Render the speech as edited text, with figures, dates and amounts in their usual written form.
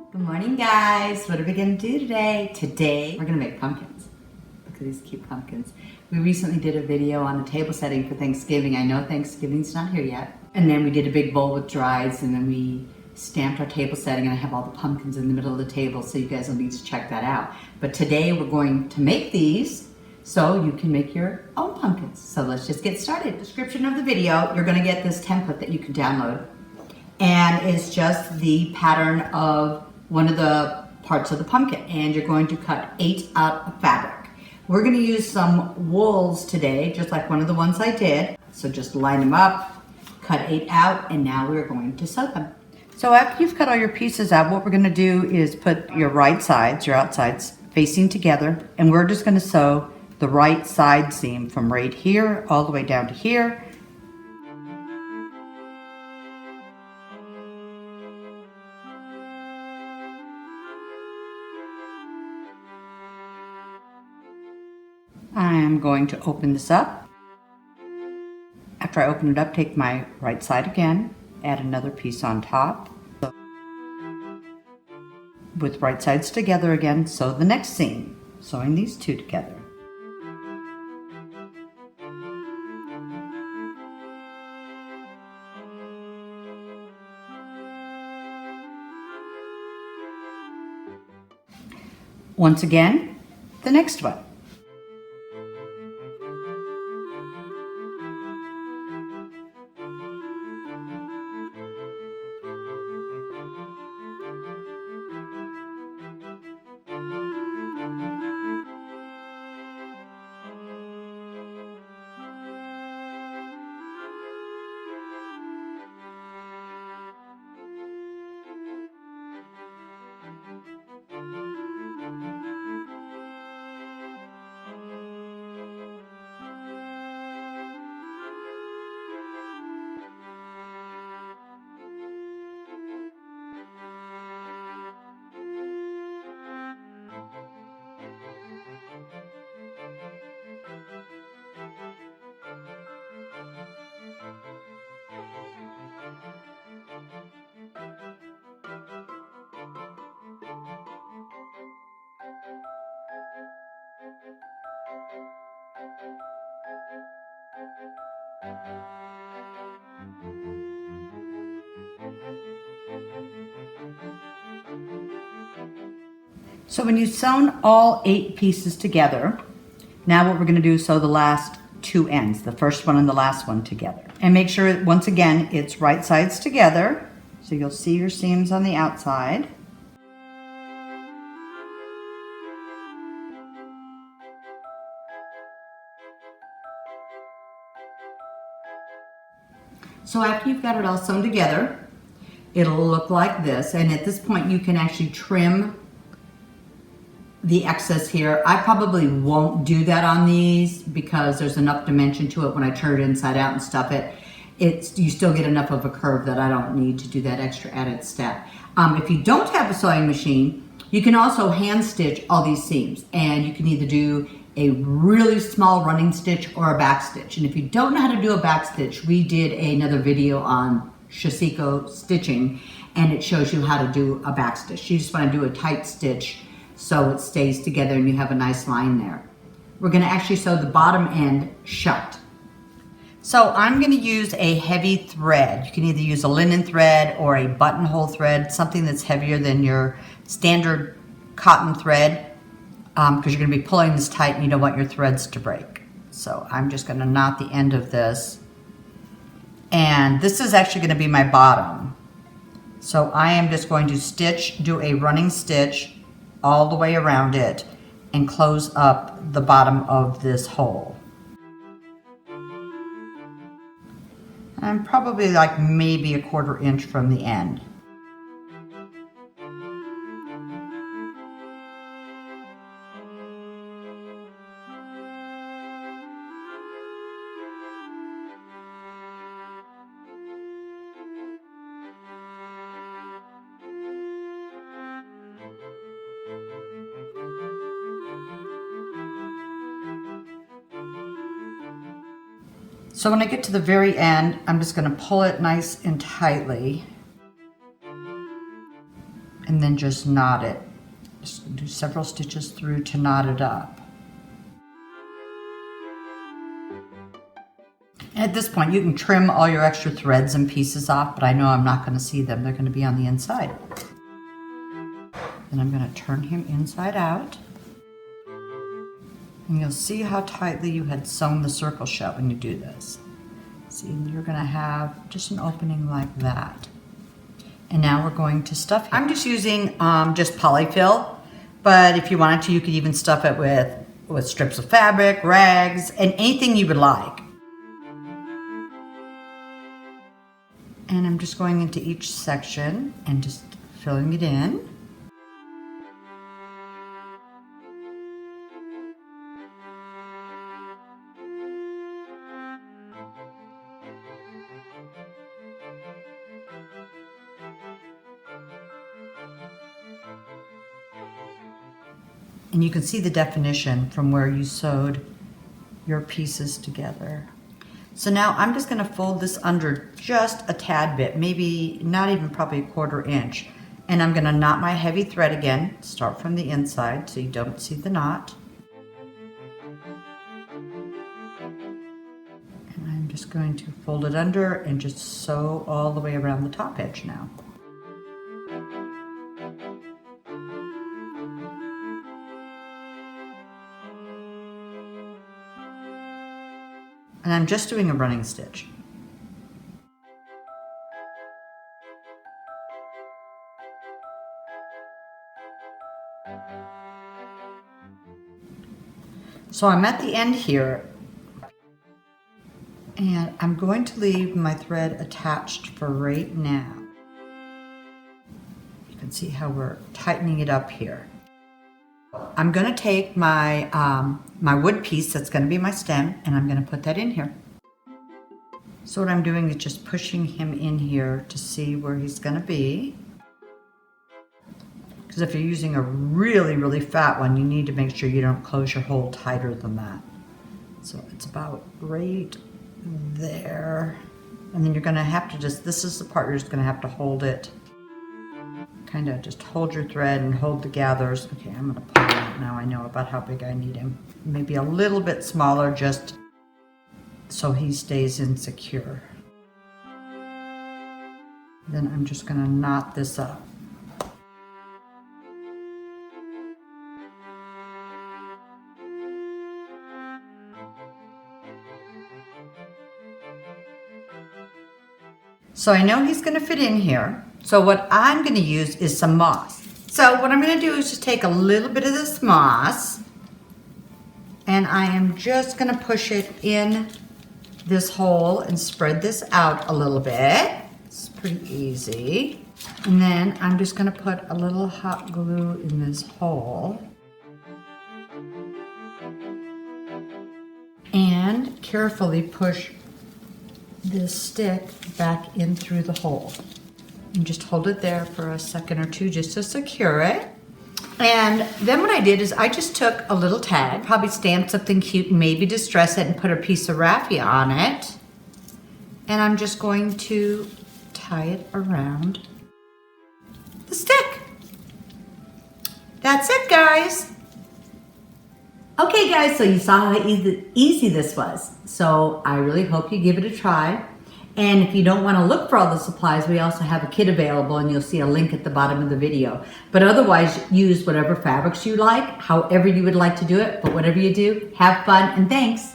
Good morning, guys. What are we going to do today? Today, we're going to make pumpkins. Look at these cute pumpkins. We recently did a video on the table setting for Thanksgiving. I know Thanksgiving's not here yet. And then we did a big bowl with dries, and then we stamped our table setting, and I have all the pumpkins in the middle of the table, so you guys will need to check that out. But today, we're going to make these so you can make your own pumpkins. So let's just get started. Description of the video, you're going to get this template that you can download. And it's just the pattern of one of the parts of the pumpkin, and you're going to cut 8 out of fabric. We're going to use some wools today, just like one of the ones I did. So just line them up, cut 8 out, and now we're going to sew them. So after you've cut all your pieces out, what we're going to do is put your right sides, your outsides, facing together, and we're just going to sew the right side seam from right here all the way down to here. I'm going to open this up. After I open it up, take my right side again, add another piece on top. With right sides together again, sew the next seam, sewing these two together. Once again, the next one. So when you've sewn all 8 pieces together, now what we're going to do is sew the last 2 ends, the first one and the last one together. And make sure, once again, it's right sides together. So you'll see your seams on the outside. So after you've got it all sewn together, it'll look like this. And at this point, you can actually trim the excess here. I probably won't do that on these because there's enough dimension to it when I turn it inside out and stuff it. You still get enough of a curve that I don't need to do that extra added step. If you don't have a sewing machine, you can also hand stitch all these seams, and you can either do a really small running stitch or a back stitch. And if you don't know how to do a back stitch, we did another video on Shasiko stitching, and it shows you how to do a back stitch. You just want to do a tight stitch so it stays together and you have a nice line there. We're going to actually sew the bottom end shut. So I'm going to use a heavy thread. You can either use a linen thread or a buttonhole thread, something that's heavier than your standard cotton thread, because you're going to be pulling this tight and you don't want your threads to break. So I'm just going to knot the end of this. And this is actually going to be my bottom. So I am just going to do a running stitch all the way around it and close up the bottom of this hole. I'm probably like maybe a 1/4 inch from the end. So when I get to the very end, I'm just going to pull it nice and tightly and then just knot it. Just do several stitches through to knot it up. At this point, you can trim all your extra threads and pieces off, but I know I'm not going to see them. They're going to be on the inside. Then I'm going to turn him inside out. And you'll see how tightly you had sewn the circle shut when you do this. See, you're going to have just an opening like that. And now we're going to stuff him. I'm just using just polyfill, but if you wanted to, you could even stuff it with strips of fabric, rags, and anything you would like. And I'm just going into each section and just filling it in. And you can see the definition from where you sewed your pieces together. So now I'm just going to fold this under just a tad bit, maybe not even probably a 1/4 inch. And I'm going to knot my heavy thread again, start from the inside so you don't see the knot. And I'm just going to fold it under and just sew all the way around the top edge now. And I'm just doing a running stitch. So I'm at the end here, and I'm going to leave my thread attached for right now. You can see how we're tightening it up here. I'm going to take my my wood piece that's going to be my stem, and I'm going to put that in here. So what I'm doing is just pushing him in here to see where he's going to be. Because if you're using a really, really fat one, you need to make sure you don't close your hole tighter than that. So it's about right there. And then you're going to have to just, this is the part you're just going to have to hold it. Kind of just hold your thread and hold the gathers. Okay, I'm going to pull it out now. I know about how big I need him. Maybe a little bit smaller just so he stays insecure. Then I'm just going to knot this up. So I know he's going to fit in here. So what I'm going to use is some moss. So what I'm going to do is just take a little bit of this moss, and I am just going to push it in this hole and spread this out a little bit. It's pretty easy. And then I'm just going to put a little hot glue in this hole. And carefully push this stick back in through the hole. And just hold it there for a second or two just to secure it. And then what I did is I just took a little tag, probably stamped something cute, maybe distress it and put a piece of raffia on it. And I'm just going to tie it around the stick. That's it, guys. Okay, guys, so you saw how easy this was. So I really hope you give it a try. And if you don't want to look for all the supplies, we also have a kit available, and you'll see a link at the bottom of the video. But otherwise, use whatever fabrics you like, however you would like to do it. But whatever you do, have fun, and thanks.